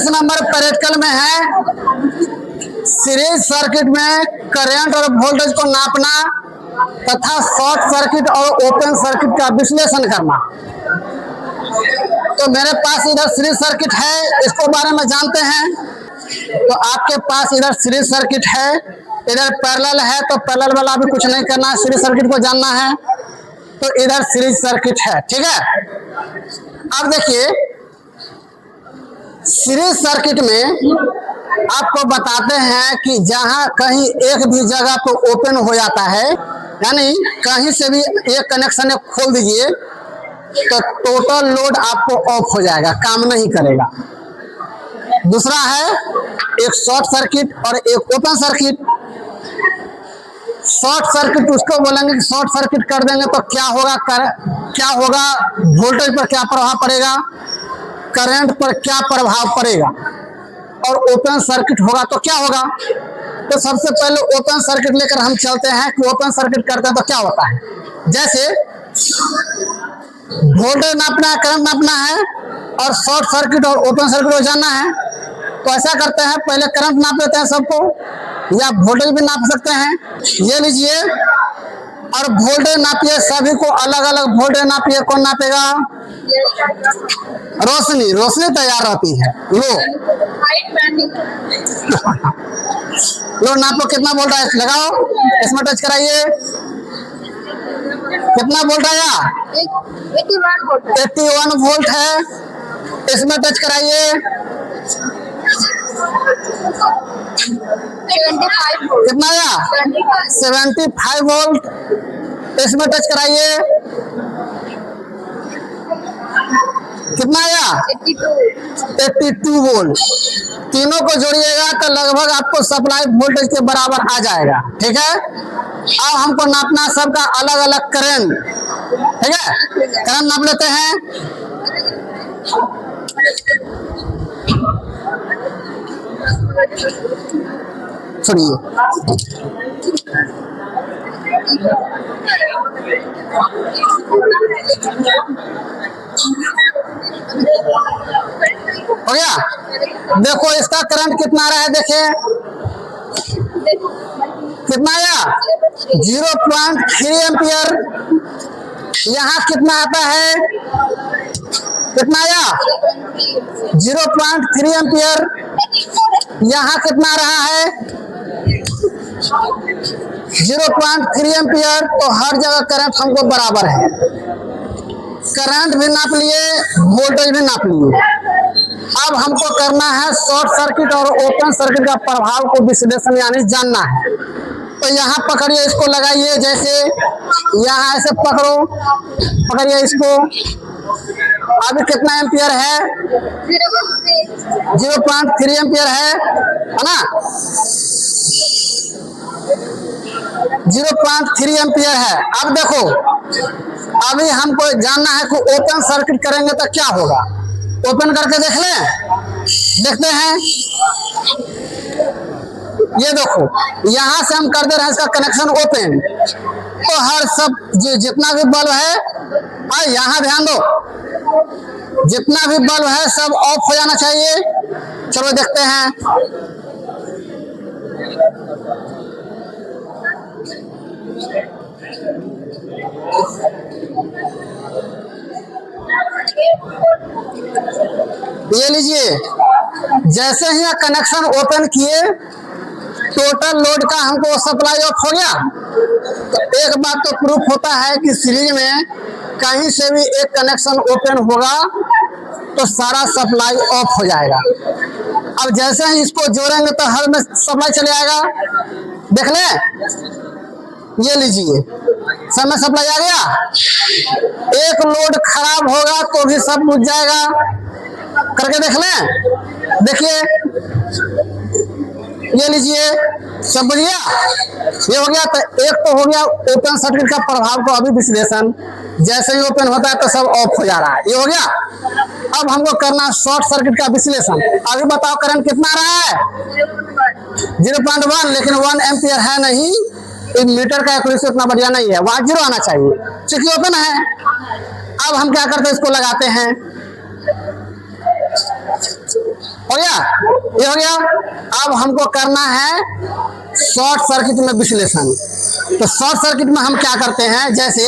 20 number practical में है series circuit में करंट और वोल्टेज को नापना तथा शॉर्ट सर्किट और ओपन सर्किट का विश्लेषण करना। तो मेरे पास इधर सीरीज सर्किट है, इसको बारे में जानते हैं। तो आपके पास इधर सीरीज सर्किट है, इधर पैरेलल है, तो पैरेलल वाला भी कुछ नहीं करना है, सीरीज सर्किट को जानना है। तो इधर सीरीज सर्किट है, ठीक है। अब देखिए सीरीज सर्किट में आपको बताते हैं कि जहां कहीं एक भी जगह तो ओपन हो जाता है, यानी कहीं से भी एक कनेक्शन खोल दीजिए तो टोटल लोड आपको ऑफ हो जाएगा, काम नहीं करेगा। दूसरा है एक शॉर्ट सर्किट और एक ओपन सर्किट। शॉर्ट सर्किट उसको बोलेंगे कि शॉर्ट सर्किट कर देंगे तो क्या होगा, वोल्टेज पर क्या प्रभाव पड़ेगा, करंट पर क्या प्रभाव पड़ेगा, और ओपन सर्किट होगा तो क्या होगा। तो सबसे पहले ओपन सर्किट लेकर हम चलते हैं कि ओपन सर्किट करते हैं तो क्या होता है। जैसे वोल्टेज नापना है, करंट नापना है, और शॉर्ट सर्किट और ओपन सर्किट को जानना है। तो ऐसा करते हैं, पहले करंट नाप लेते हैं सबको, या वोल्टेज भी नाप सकते हैं। ये लीजिए और वोल्टेज नापिए, सभी को अलग अलग वोल्टेज नापिए। कौन नापेगा? रोशनी तैयार रहती है। लो नापो कितना वोल्ट है, लगाओ, इसमें टच कराइए। कितना वोल्ट आया? 81 वोल्ट है, इसमें टच कराइए। 75 वोल्ट। कितना आया? 75 वोल्ट, इसमें टच कराइए। कितना आया? 82 वोल्ट। तीनों को जोड़िएगा तो लगभग आपको सप्लाई वोल्टेज के बराबर आ जाएगा, ठीक है। अब हमको नापना सबका अलग अलग करंट, ठीक है। करंट नाप लेते हैं। सुनिए, हो गया। देखो इसका करंट कितना रहा है, देखिए कितना आया? 0.3 एम्पियर। यहाँ कितना आता है? कितना आया? 0.3 एम्पियर। यहाँ कितना रहा है? 0.3 एम्पियर। तो हर जगह करंट हमको बराबर है। करंट भी नाप लिए, वोल्टेज भी नाप लिए। अब हमको करना है शॉर्ट सर्किट और ओपन सर्किट का प्रभाव को विश्लेषण यानी जानना है। तो यहाँ पकड़िए, इसको लगाइए, जैसे यहाँ ऐसे पकड़िए इसको। अभी कितना एम्पियर है? 0.3 एम्पियर है ना। 0.3 एम्पियर है। अब देखो, अभी हमको जानना है कि ओपन सर्किट करेंगे तो क्या होगा। ओपन करके देख लें, देखते हैं। ये देखो, यहाँ से हम कर दे रहे हैं इसका कनेक्शन ओपन। तो हर सब जितना भी बल्ब है, यहाँ ध्यान दो, जितना भी बल्ब है सब ऑफ हो जाना चाहिए। चलो देखते हैं। ये लीजिए, जैसे ही कनेक्शन ओपन किए टोटल लोड का हमको सप्लाई ऑफ हो गया। तो एक बात तो प्रूफ होता है कि सीरीज में कहीं से भी एक कनेक्शन ओपन होगा तो सारा सप्लाई ऑफ हो जाएगा। अब जैसे ही इसको जोड़ेंगे तो हर में सप्लाई चले आएगा। देख ले, ये लीजिए, सब में सप्लाई आ गया। एक लोड खराब होगा तो भी सब बुझ जाएगा। करके देख लें, देखिए, ये लीजिए, सब बुझ गया। ये हो गया। तो एक तो हो गया ओपन सर्किट का प्रभाव को अभी विश्लेषण, जैसे ही ओपन होता है तो सब ऑफ हो जा रहा है। ये हो गया। अब हमको करना शॉर्ट सर्किट का विश्लेषण। अभी बताओ करंट कितना रहा है? 0.1, लेकिन 1 एम्पियर है नहीं। मीटर का एक्यूरेसी उतना बढ़िया नहीं है, वहां 0 आना चाहिए क्योंकि ओपन है। अब हम क्या करते हैं, इसको लगाते हैं। हो गया, ये हो गया। अब हमको करना है शॉर्ट सर्किट में विश्लेषण। तो शॉर्ट सर्किट में हम क्या करते हैं, जैसे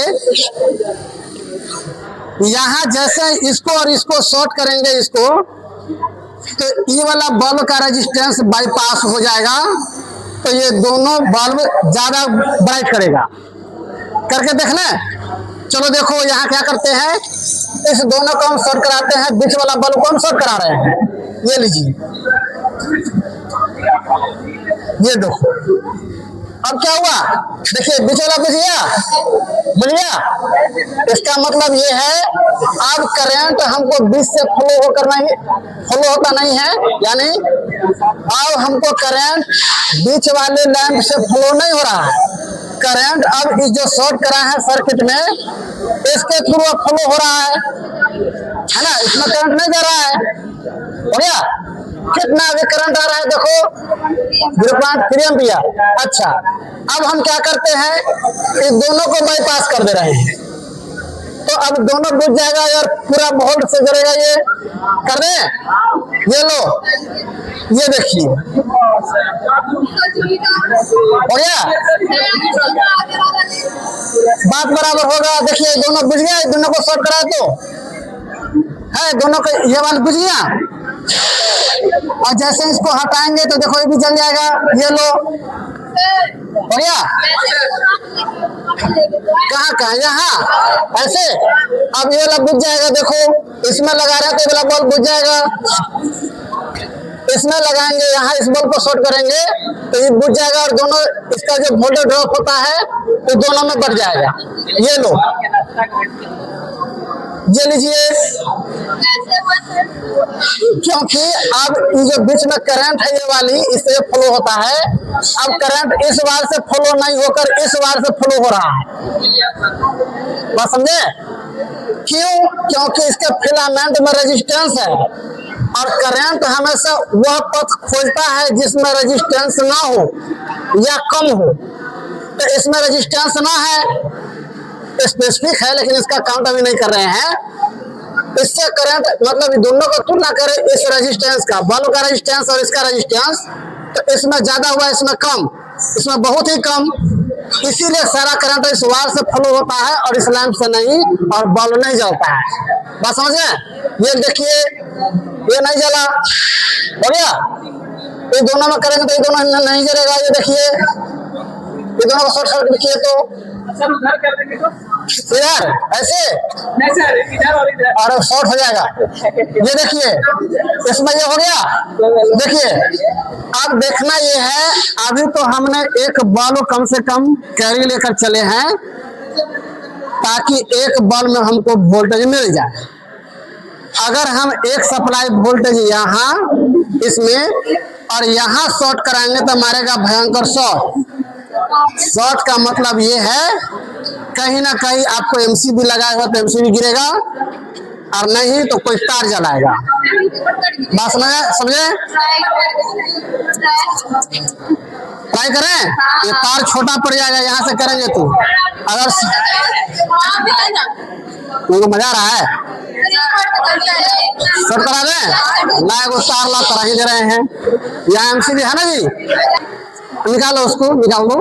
यहां जैसे इसको और इसको शॉर्ट करेंगे इसको, तो ये वाला बल्ब का रेजिस्टेंस बाईपास हो जाएगा, तो ये दोनों बल्ब ज्यादा ब्राइट करेगा। करके देख लें। चलो देखो यहाँ क्या करते हैं, इस दोनों को हम शॉर्ट कराते हैं, बीच वाला बल्ब को हम शॉर्ट करा रहे हैं। ये लीजिए, ये देखो अब क्या हुआ, देखिए बीच वाला बुझ गया। इसका मतलब ये है अब करंट हमको बीच से फ्लो होता नहीं है, यानी अब हमको करंट बीच वाले लैंप से फ्लो नहीं हो रहा है। करंट अब इस जो शॉर्ट करा है सर्किट में, इसके थ्रू अब फ्लो हो रहा है ना, इसमें करंट नहीं जा रहा है। हो गया, कितना अभी करंट आ रहा है देखो 0.3 एम्पियर। अच्छा, अब हम क्या करते हैं, इस दोनों को बाईपास कर दे रहे हैं, तो अब दोनों बुझ जाएगा और पूरा वोल्ट से जलेगा। ये कर दें, ये लो, ये देखिए हो गया, बात बराबर होगा। देखिए दोनों बुझ गया, दोनों को शॉर्ट कराए तो है, दोनों को ये वाला बुझ गया, और जैसे इसको हटाएंगे तो देखो ये भी जल जाएगा। ये लो, हो गया। कहाँ यहाँ ऐसे, अब ये वाला बुझ जाएगा। देखो इसमें लगा रहे हैं तो ये वाला बल्ब बुझ जाएगा, इसमें लगाएंगे, यहाँ इस बल्ब को शॉर्ट करेंगे तो ये बुझ जाएगा, और दोनों इसका जो वोल्टेज ड्रॉप होता है वो तो दोनों में बढ़ जाएगा। ये लो, ये लीजिए, क्योंकि अब ये जो बीच में करंट है ये वाली, इससे फ्लो होता है। अब करंट इस वार से फ्लो नहीं होकर इस वार से फ्लो हो रहा है, बात समझे? क्यों? क्योंकि इसके फिलामेंट में रेजिस्टेंस है, और करंट हमेशा वह पथ खोजता है जिसमें रेजिस्टेंस ना हो या कम हो। तो इसमें रेजिस्टेंस ना है, स्पेसिफिक है, लेकिन इसका काउंट अभी नहीं कर रहे हैं। इससे करंट मतलब दोनों को तुलना करें, इस रेजिस्टेंस का, बल्ब का रेजिस्टेंस और इसका रेजिस्टेंस, तो इसमें ज्यादा हुआ, इसमें कम, इसमें बहुत ही कम। इसीलिए सारा करंट इस वायर से फ्लो होता है और इस लैंप से नहीं, और बल्ब नहीं जलता है। बात समझे? ये देखिए, ये नहीं जला, हो गया। ये दोनों में करेंगे तो ये दोनों नहीं जलेगा। ये देखिए, ये दोनों को शॉर्ट सर्किट किए तो सर उधर कर देंगे तो इधर ऐसे नहीं सर, इधर और इधर, और शॉर्ट हो जाएगा। ये देखिए, इसमें ये हो गया। देखिए, अब देखना ये है, अभी तो हमने एक बल्ब कम से कम कैरी लेकर चले हैं, ताकि एक बल्ब में हमको वोल्टेज मिल जाए। अगर हम एक सप्लाई वोल्टेज यहाँ इसमें और यहाँ शॉर्ट कराएंगे तो मारेगा भयंकर शॉर्ट। शॉर्ट का मतलब ये है, कहीं ना कहीं आपको एमसीबी लगाया हुआ तो एमसीबी गिरेगा, और नहीं तो कोई तार जलाएगा। बात समझे? ट्राई करें, ये तार छोटा पड़ जाएगा यहाँ से करेंगे तो। अगर तुमको मजा आ रहा है, शॉर्ट करा दें, लाए वो तार ला करा ही दे रहे हैं। यहाँ एमसीबी है ना जी, निकालो उसको, निकाल दो।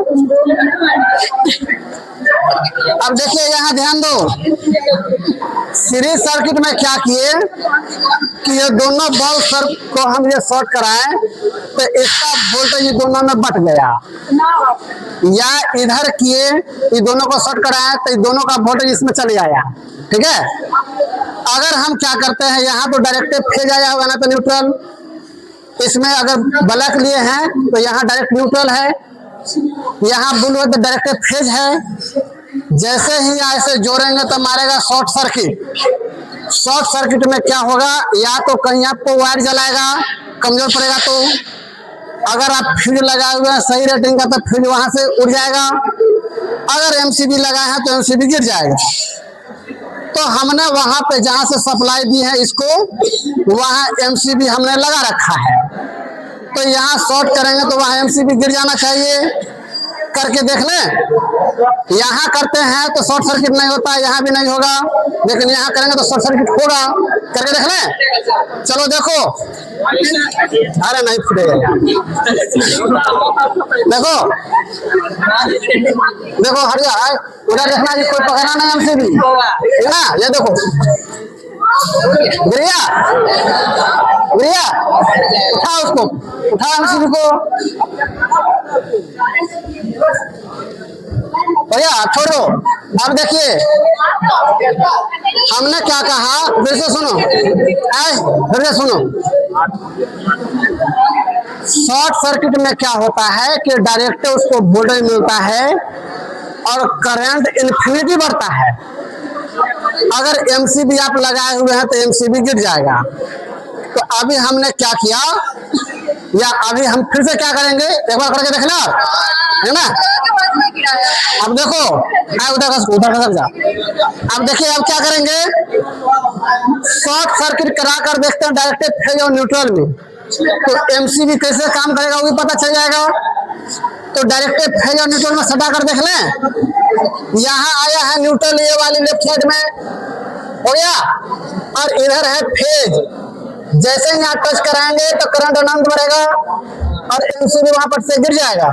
अब देखिए यहाँ ध्यान दो, सीरीज सर्किट में क्या किए कि ये दोनों बल्ब सर को हम ये शॉर्ट कराएं तो इसका वोल्टेज दोनों में बट गया, या इधर किए ये दोनों को शॉर्ट कराएं तो दोनों का वोल्टेज इसमें चले आया। ठीक है, अगर हम क्या करते हैं, यहाँ तो डायरेक्ट फेज आया होगा ना, तो न्यूट्रल, इसमें अगर ब्लैक लिए हैं तो यहाँ डायरेक्ट न्यूट्रल है, यहाँ ब्लू है तो डायरेक्ट फेज है। जैसे ही ऐसे जोड़ेंगे तो मारेगा शॉर्ट सर्किट। शॉर्ट सर्किट में क्या होगा, या तो कहीं आपको वायर जलाएगा, कमजोर पड़ेगा, तो अगर आप फ्यूज लगाए हुए हैं सही रेटिंग का तो फ्यूज वहां से उड़ जाएगा, अगर एमसीबी लगाए हैं तो एमसीबी गिर जाएगा। तो हमने वहां पे जहां से सप्लाई दी है इसको, वहां एमसीबी हमने लगा रखा है, तो यहाँ शॉर्ट करेंगे तो वहां एमसीबी गिर जाना चाहिए। करके देख लें। यहाँ करते हैं तो शॉर्ट सर्किट नहीं होता, यहाँ भी नहीं होगा, लेकिन यहाँ करेंगे तो शॉर्ट सर्किट होगा। करके देख लें। चलो देखो, अरे नहीं फुटेगा। देखो देखो हट जा, उधर देखना जी, कोई पकड़ना नहीं हमसे भी, ठीक ना। ये देखो गुड़िया, गुड़िया उठा उसको, उठा हमसे को भैया, छोड़ो। अब देखिए हमने क्या कहा, फिर से सुनो, फिर से सुनो। शॉर्ट सर्किट में क्या होता है कि डायरेक्ट उसको वोल्टेज मिलता है और करंट इन्फिनिटी बढ़ता है। अगर एमसीबी आप लगाए हुए हैं तो एमसीबी गिर जाएगा। तो अभी हमने क्या किया, या अभी हम फिर से क्या करेंगे, एक बार करके देख लो, है ना। अब देखो, उधर खसक जा। अब देखिए अब क्या करेंगे, शॉर्ट सर्किट करा कर देखते हैं डायरेक्ट फेज और न्यूट्रल में, तो एमसीबी कैसे काम करेगा वो भी पता चल जाएगा। तो डायरेक्ट फेज और न्यूट्रल में सटा कर देख लें। यहाँ आया है न्यूट्रल, ये वाली लेफ्ट साइड में हो गया, और इधर है फेज। जैसे ही यहाँ टच कराएंगे तो करंट अनंत बढ़ेगा और एमसीबी वहां पर से गिर जाएगा।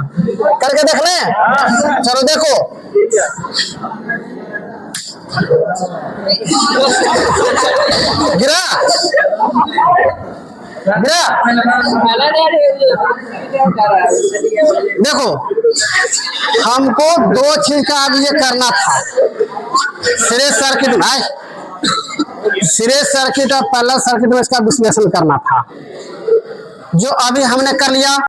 करके देख लें। चलो देखो, गिरा गिरा। देखो हमको दो चीज का अब ये करना था, सीरीज सर्किट में, सीरीज सर्किट और पैरेलल सर्किट में इसका विश्लेषण करना था, जो अभी हमने कर लिया।